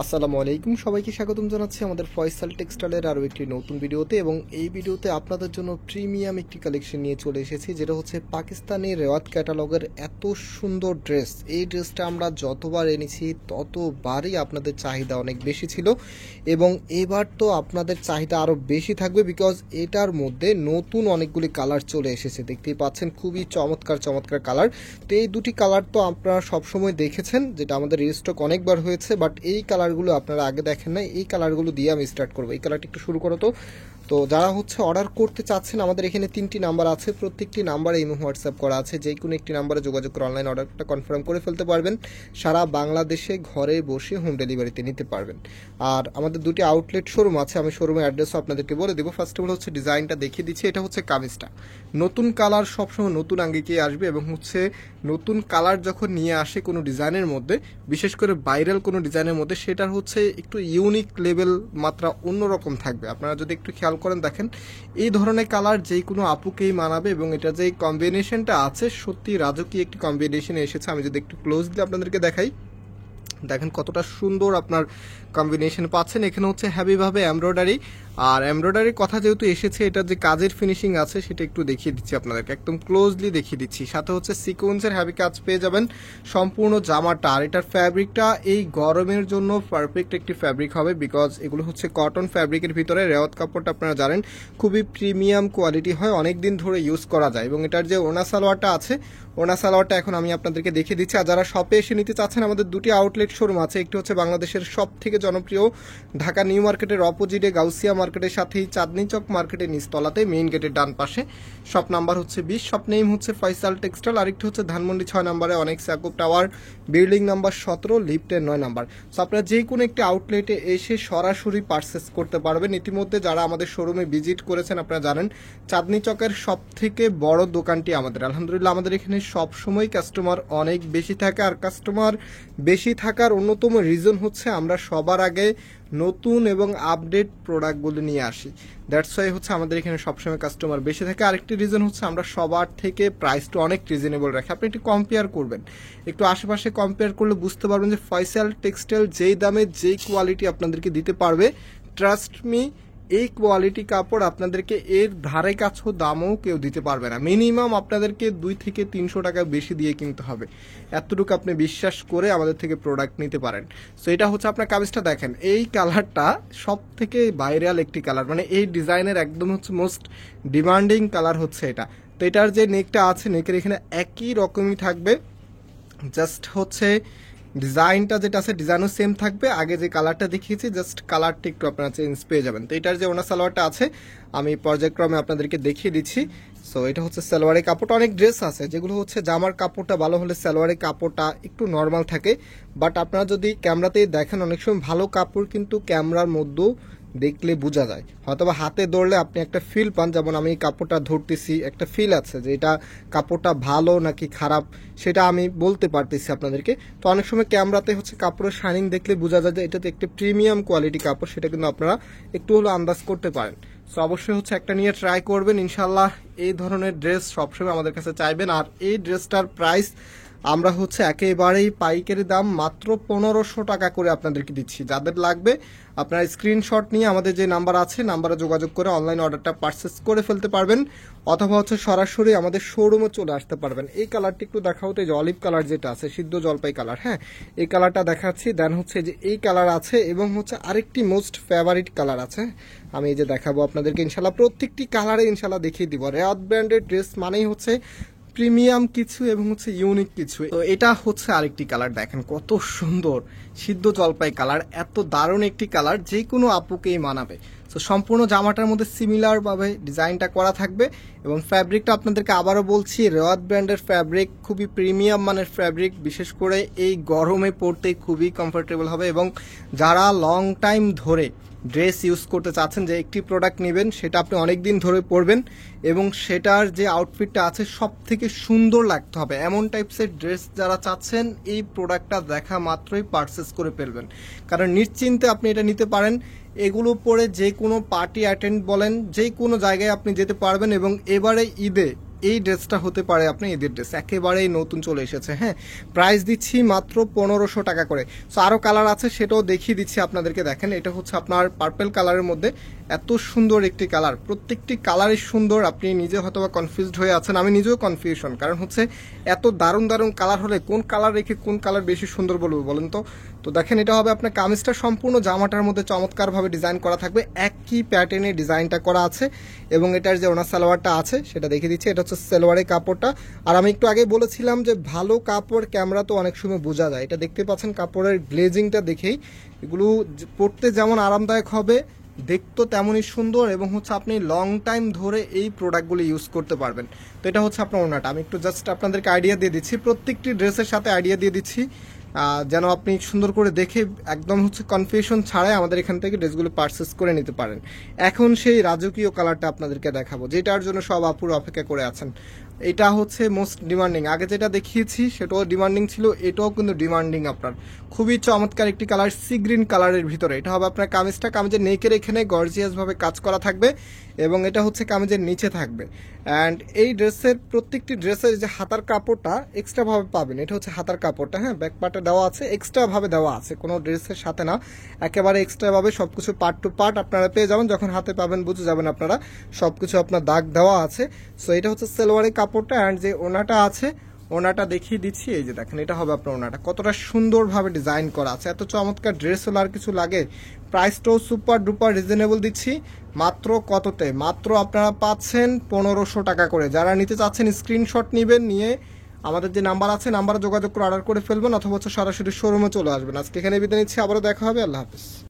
আসসালামু আলাইকুম, সবাইকে স্বাগতম জানাচ্ছি আমাদের ফয়সাল টেক্সটাইলের আরও একটি নতুন ভিডিওতে। এবং এই ভিডিওতে আপনাদের জন্য প্রিমিয়াম একটি কালেকশন নিয়ে চলে এসেছি, যেটা হচ্ছে পাকিস্তানি রেওয়াত ক্যাটালগের এত সুন্দর ড্রেস। এই ড্রেসটা আমরা যতবার এনেছি ততবারই আপনাদের চাহিদা অনেক বেশি ছিল, এবং এবার তো আপনাদের চাহিদা আরও বেশি থাকবে, বিকজ এটার মধ্যে নতুন অনেকগুলি কালার চলে এসেছে। দেখতেই পাচ্ছেন খুবই চমৎকার চমৎকার কালার। তো এই দুটি কালার তো আপনারা সবসময় দেখেছেন, যেটা আমাদের রিস্টক অনেকবার হয়েছে, বাট এই কালারগুলো আপনারা আগে দেখেন না। এই কালারগুলো দিয়ে আমি স্টার্ট করবো। এই কালারটা একটু শুরু করো। তো যারা হচ্ছে অর্ডার করতে চাচ্ছেন, আমাদের এখানে 3টি নাম্বার আছে, প্রত্যেকটি নাম্বারে ইমো হোয়াটসঅ্যাপ করা আছে। যে কোনো একটি নাম্বারে যোগাযোগ করে অনলাইন অর্ডারটা কনফার্ম করে ফেলতে পারবেন। সারা বাংলাদেশে ঘরে বসে হোম ডেলিভারিতে নিতে পারবেন। আর আমাদের দুটি আউটলেট শোরুম আছে, আমি শোরুমের অ্যাড্রেসও আপনাদেরকে বলে দেবো। ফার্স্ট অফ অল হচ্ছে ডিজাইনটা দেখিয়ে দিচ্ছি। এটা হচ্ছে কামিজটা, নতুন কালার সবসময় নতুন আঙ্গিকে আসবে, এবং হচ্ছে নতুন কালার যখন নিয়ে আসে কোনো ডিজাইনের মধ্যে, বিশেষ করে ভাইরাল কোনো ডিজাইনের মধ্যে, সেটার হচ্ছে একটু ইউনিক লেভেল মাত্রা অন্যরকম থাকবে। আপনারা যদি একটু খেয়াল করেন দেখেন, এই ধরনের কালার যে কোনো আপুকেই মানাবে, এবং এটা যে কম্বিনেশনটা আছে সত্যি রাজকীয় একটি কম্বিনেশন এসেছে। আমি যদি একটু ক্লোজলি আপনাদেরকে দেখাই, দেখেন কতটা সুন্দর আপনার কম্বিনেশন পাচ্ছেন। এখানে হচ্ছে হ্যাভিভাবে এমব্রয়ডারি, আর এমব্রয়ডারির কথা যেহেতু এসেছে, এটা যে কাজের ফিনিশিং আছে সেটা একটু দেখিয়ে দিচ্ছি আপনাদেরকে, একদম ক্লোজলি দেখিয়ে দিচ্ছি। সাথে হচ্ছে সিকোয়েন্সের হ্যাভি কাজ পেয়ে যাবেন সম্পূর্ণ জামাটা। আর এটার ফ্যাব্রিকটা এই গরমের জন্য পারফেক্ট একটি ফ্যাব্রিক হবে, বিকজ এগুলো হচ্ছে কটন ফ্যাব্রিকের ভিতরে। রেওয়াত কাপড়টা আপনারা জানেন খুবই প্রিমিয়াম কোয়ালিটি হয়, অনেক দিন ধরে ইউজ করা যায়। এবং এটার যে ওনা সালোয়ারটা আছে, ওনা সালোয়ারটা এখন আমি আপনাদেরকে দেখিয়ে দিচ্ছি। আর যারা শপে এসে নিতে চাচ্ছেন, আমাদের দুটি আউটলেট শোরুম আছে। একটি হচ্ছে বাংলাদেশের সব থেকে জনপ্রিয় ঢাকা নিউ মার্কেটের অপোজিটে গাউসিয়া মার্কেটের সাথেই চাঁদনি চক মার্কেটের নিচতলাতে মেইন গেটের ডান পাশে। শপ নাম্বার হচ্ছে 20, শপ নেম হচ্ছে ফয়সাল টেক্সটাইল। আরেকটি হচ্ছে ধানমন্ডি 6 নম্বরে অনেক সাকুব টাওয়ার, বিল্ডিং নাম্বার 17, লিফটের 9 নম্বর। সো আপনারা যে কোনো একটি আউটলেটে এসে সরাসরি পারচেস করতে পারবেন। ইতিমধ্যে যারা আমাদের শোরুমে ভিজিট করেছেন আপনারা জানেন, চাঁদনি চকের সব থেকে বড় দোকানটি আমাদের। আলহামদুলিল্লাহ আমাদের এখানে সব সময় কাস্টমার অনেক বেশি থাকে, আর কাস্টমার বেশি থাকার অন্যতম রিজন হচ্ছে আমরা সবার আগে নতুন এবং আপডেট প্রোডাক্টগুলো নিয়ে আসি। দ্যাটস ওয়াই হচ্ছে আমাদের এখানে সবসময় কাস্টমার বেশি থাকে। আরেকটি রিজন হচ্ছে আমরা সবার থেকে প্রাইসটা অনেক রিজনেবল রাখি। আপনি একটু কম্পেয়ার করবেন, একটু আশেপাশে কম্পেয়ার করলে বুঝতে পারবেন যে ফয়সাল টেক্সটাইল যেই দামে যেই কোয়ালিটি আপনাদেরকে দিতে পারবে, ট্রাস্ট মি, এই কোয়ালিটি কাপড় আপনাদেরকে এর ধারে কাছেও দামও কেউ দিতে পারবে না। মিনিমাম আপনাদেরকে 2 থেকে 300 টাকা বেশি দিয়ে কিনতে হবে, এতটুকু আপনি বিশ্বাস করে আমাদের থেকে প্রোডাক্ট নিতে পারেন। সো এটা হচ্ছে আপনার কামিজটা দেখেন, এই কালারটা সব থেকে ভাইরাল একটি কালার, মানে এই ডিজাইনের একদম হচ্ছে মোস্ট ডিমান্ডিং কালার হচ্ছে এটা। তো এটার যে নেকটা আছে, নেকের এখানে একই রকমই থাকবে, জাস্ট হচ্ছে ডিজাইনটা যেটা আছে ডিজাইনও সেম থাকবে। আগে যে কালারটা দেখিয়েছি জাস্ট কালারটা একটু আপনারা চেঞ্জ পেয়ে যাবেন। তো এটার যে ওনা সালোয়ারটা আছে আমি পর্যায়ক্রমে আপনাদেরকে দেখিয়ে দিচ্ছি। সো এটা হচ্ছে সালোয়ারের কাপড়টা। অনেক ড্রেস আছে যেগুলো হচ্ছে জামার কাপড়টা ভালো হলে সালোয়ারের কাপড়টা একটু নর্মাল থাকে, বাট আপনারা যদি ক্যামেরাতেই দেখেন অনেক সময় ভালো কাপড় কিন্তু ক্যামেরার মধ্যেও দেখলে বোঝা যায়, হয়তোবা হাতে ধরলে আপনি একটা ফিল পান। যেমন আমি এই কাপড়টা ধরতেছি, একটা ফিল আছে যে এটা কাপড়টা ভালো নাকি খারাপ, সেটা আমি বলতে পারতেছি আপনাদেরকে। তো অনেক সময় ক্যামেরাতে হচ্ছে কাপড়ের শাইনিং দেখলে বোঝা যায় যে এটাতে একটা প্রিমিয়াম কোয়ালিটি কাপড়, সেটা কিন্তু আপনারা একটু হলেও আন্দাজ করতে পারেন। সো অবশ্যই হচ্ছে একটা নিয়ে ট্রাই করবেন, ইনশাল্লাহ এই ধরনের ড্রেস সবসময় আমাদের কাছে চাইবেন। আর এই ড্রেসটার প্রাইস আমরা হচ্ছে একেবারেই পাইকারি দাম মাত্র 1500 টাকা করে আপনাদেরকে দিচ্ছি। যাদের লাগবে আপনারা স্ক্রিনশট নিয়ে আমাদের যে নাম্বার আছে, নাম্বারে যোগাযোগ করে অনলাইন অর্ডারটা পারচেস করে ফেলতে পারবেন, অথবা হচ্ছে সরাসরি আমাদের শোরুমে চলে আসতে পারবেন। এই কালারটি একটু দেখাও তো, এই যে অলিভ কালার যেটা আছে, সিদ্ধ জলপাই কালার, হ্যাঁ এই কালারটা দেখাচ্ছি। দেন হচ্ছে যে এই কালার আছে, এবং হচ্ছে আরেকটি মোস্ট ফেভারিট কালার আছে, আমি এই যে দেখাবো আপনাদেরকে। ইনশাল্লাহ প্রত্যেকটি কালারে ইনশাল্লাহ দেখিয়ে দিব। রেওয়াত ব্র্যান্ডের ড্রেস মানেই হচ্ছে প্রিমিয়াম কিছু এবং হচ্ছে ইউনিক কিছু। তো এটা হচ্ছে আরেকটি কালার, দেখেন কত সুন্দর সিদ্ধ জলপাই কালার, এত দারুণ একটি কালার যে কোনো আপুকেই মানাবে। তো সম্পূর্ণ জামাটার মধ্যে সিমিলার ভাবে ডিজাইনটা করা থাকবে, এবং ফ্যাব্রিকটা আপনাদেরকে আবারও বলছি রেওয়াত ব্র্যান্ডের ফ্যাব্রিক, খুবই প্রিমিয়াম মানের ফ্যাব্রিক, বিশেষ করে এই গরমে পরতে খুবই কমফোর্টেবল হবে। এবং যারা লং টাইম ধরে ড্রেস ইউজ করতে চাচ্ছেন, যে একটি প্রোডাক্ট নেবেন সেটা আপনি অনেক দিন ধরে পরবেন, এবং সেটার যে আউটফিটটা আছে সব থেকে সুন্দর লাগতে হবে, এমন টাইপসের ড্রেস যারা চাচ্ছেন, এই প্রোডাক্টটা দেখা মাত্রই পারচেস করে ফেলবেন। কারণ নিশ্চিন্তে আপনি এটা নিতে পারেন, এগুলো পরে যে কোনো পার্টি অ্যাটেন্ড বলেন, যে কোনো জায়গায় আপনি যেতে পারবেন। এবং এবারে ঈদে এই ড্রেসটা হতে পারে আপনি ঈদের ড্রেস, একেবারেই নতুন চলে এসেছে। হ্যাঁ, প্রাইস দিচ্ছি মাত্র 1500 টাকা করে। সো আরও কালার আছে, সেটাও দেখিয়ে দিচ্ছি আপনাদেরকে। দেখেন, এটা হচ্ছে আপনার পার্পল কালারের মধ্যে, এত সুন্দর একটি কালার, প্রত্যেকটি কালারই সুন্দর। আপনি নিজে হয়তো বা কনফিউজড হয়ে আছেন, আমি নিজেও কনফিউশন, কারণ হচ্ছে এত দারুণ দারুণ কালার হলে কোন কালার রেখে কোন কালার বেশি সুন্দর বলবো বলেন তো। তো দেখেন, এটা হবে আপনার কামিজটা সম্পূর্ণ জামাটার মধ্যে চমৎকারভাবে ডিজাইন করা থাকবে, একই প্যাটার্নে ডিজাইনটা করা আছে। এবং এটার যে ওনার সালোয়ারটা আছে সেটা দেখিয়ে দিচ্ছি, এটা হচ্ছে সালোয়ারের কাপড়টা। আর আমি একটু আগে বলেছিলাম যে ভালো কাপড় ক্যামেরা তো অনেক সময় বোঝা যায়, এটা দেখতে পাচ্ছেন কাপড়ের গ্লেজিংটা দেখেই। এগুলো পরতে যেমন আরামদায়ক হবে, দেখতো তেমনই সুন্দর, এবং হচ্ছে আপনি লং টাইম ধরে এই প্রোডাক্টগুলো ইউজ করতে পারবেন। তো এটা হচ্ছে আপনার ওনাটা। আমি একটু জাস্ট আপনাদেরকে আইডিয়া দিয়ে দিচ্ছি, প্রত্যেকটি ড্রেসের সাথে আইডিয়া দিয়ে দিচ্ছি, যেন আপনি সুন্দর করে দেখে একদম হচ্ছে কনফিউশন ছাড়াই আমাদের এখান থেকে ড্রেসগুলো পারচেস করে নিতে পারেন। এখন সেই রাজকীয় কালারটা আপনাদেরকে দেখাবো, যেটার জন্য সব আপুর অপেক্ষা করে আছেন। এটা হচ্ছে মোস্ট ডিমান্ডিং, আগে যেটা দেখিয়েছি সেটাও ডিমান্ডিং ছিল, এটাও কিন্তু ডিমান্ডিং আপনার। খুবই চমৎকার একটি কালার, সি গ্রিন কালারের ভিতরে। এটা হবে আপনার কামিজটা, কামিজের নেকের এখানে গর্জিয়াসভাবে কাজ করা থাকবে, এবং এটা হচ্ছে কামিজের নিচে থাকবে। অ্যান্ড এই ড্রেসের প্রত্যেকটি ড্রেসের যে হাতার কাপড়টা এক্সট্রাভাবে পাবেন, এটা হচ্ছে হাতার কাপড়টা। হ্যাঁ, ব্যাক পার্টে দেওয়া আছে, এক্সট্রাভাবে দেওয়া আছে, কোনো ড্রেসের সাথে না, একেবারে এক্সট্রাভাবে সব কিছু পার্ট টু পার্ট আপনারা পেয়ে যাবেন। যখন হাতে পাবেন বুঝে যাবেন আপনারা, সব কিছু আপনার দাগ দেওয়া আছে। সো এটা হচ্ছে সালোয়ারের কাপড়টা। অ্যান্ড যে ওনাটা আছে, ওনাটা দেখিয়ে দিচ্ছি, এই যে দেখেন, এটা হবে আপনার ওনাটা, কতটা সুন্দরভাবে ডিজাইন করা আছে। এত চমৎকার ড্রেস হলে আর কিছু লাগে। প্রাইসটাও সুপার ডুপার রিজনেবল দিচ্ছি, মাত্র কততে, মাত্র আপনারা পাচ্ছেন 1500 টাকা করে। যারা নিতে চাচ্ছেন স্ক্রিনশট নেবেন, নিয়ে আমাদের যে নাম্বার আছে নাম্বারে যোগাযোগ করে অর্ডার করে ফেলবেন, অথবা হচ্ছে সরাসরি শোরুমে চলে আসবেন। আজকে এখানে বিদায় নিচ্ছি, আবারও দেখা হবে, আল্লাহ হাফিজ।